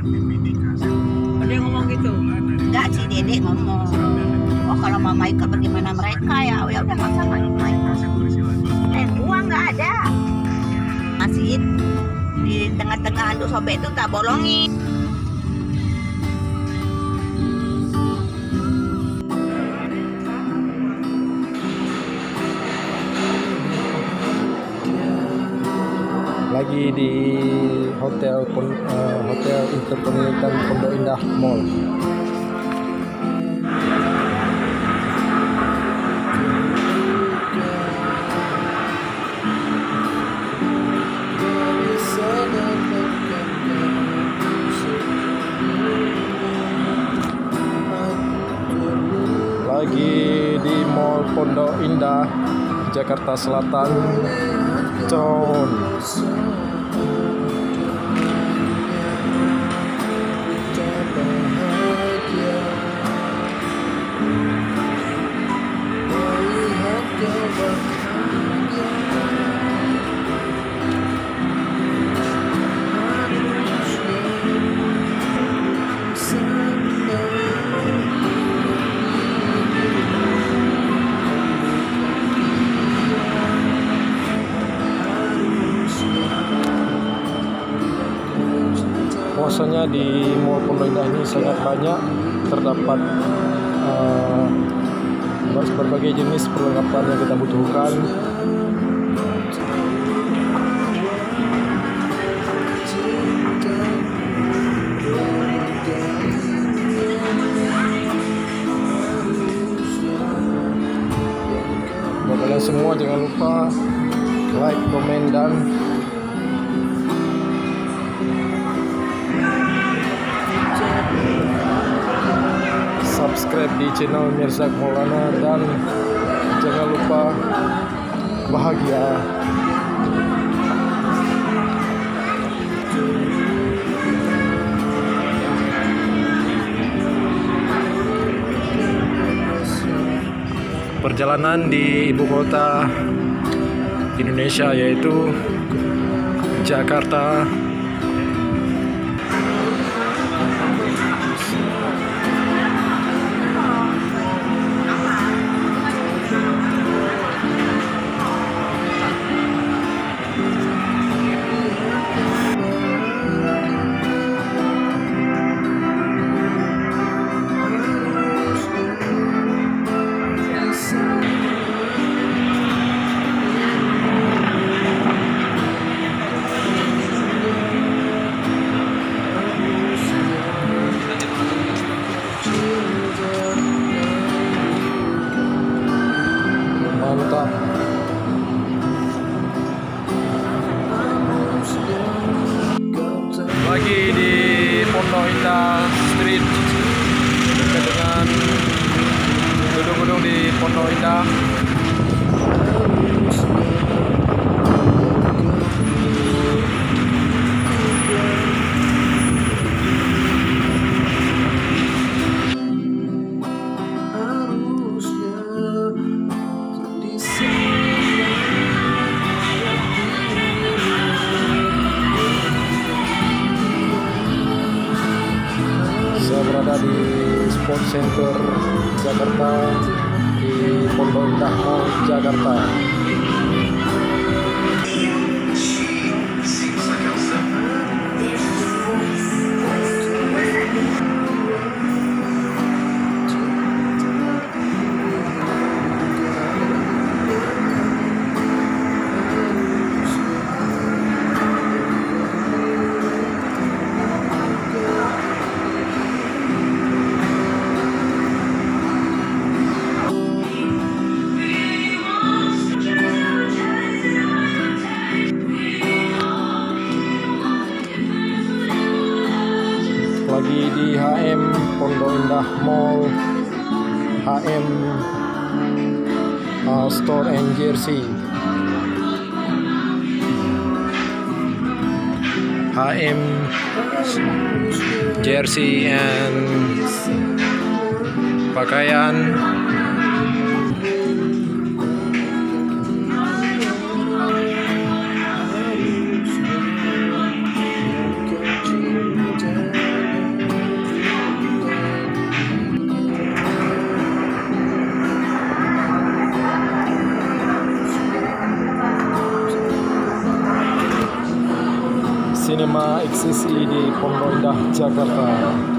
Ada yang ngomong gitu? Enggak, si Dede ngomong, oh kalau Mama Ika bagaimana mereka ya, ya udah nggak sama mereka. Uang nggak ada, masih di tengah-tengah anduk sobek itu tak bolongin. Lagi di hotel Intercontinental Pondok Indah Mall. Lagi di Mall Pondok Indah, Jakarta Selatan, Con. Puasanya di Mall Pondok Indah ini sangat banyak, terdapat berbagai jenis perlengkapan yang kita butuhkan. Buat kalian semua jangan lupa like, komen, dan subscribe di channel Mirzak Maulana, dan jangan lupa bahagia. Perjalanan di ibu kota Indonesia yaitu Jakarta. Mantap. Lagi di Pondok Indah Street, dekat dengan gedung-gedung di Pondok Indah. Saya berada di Sport Center Jakarta, di Pondok Indah Mall Jakarta. Lagi di HM Pondok Indah Mall, HM Store and Jersey, HM Jersey and pakaian. Cinema XCC di Pondok Indah, Jakarta.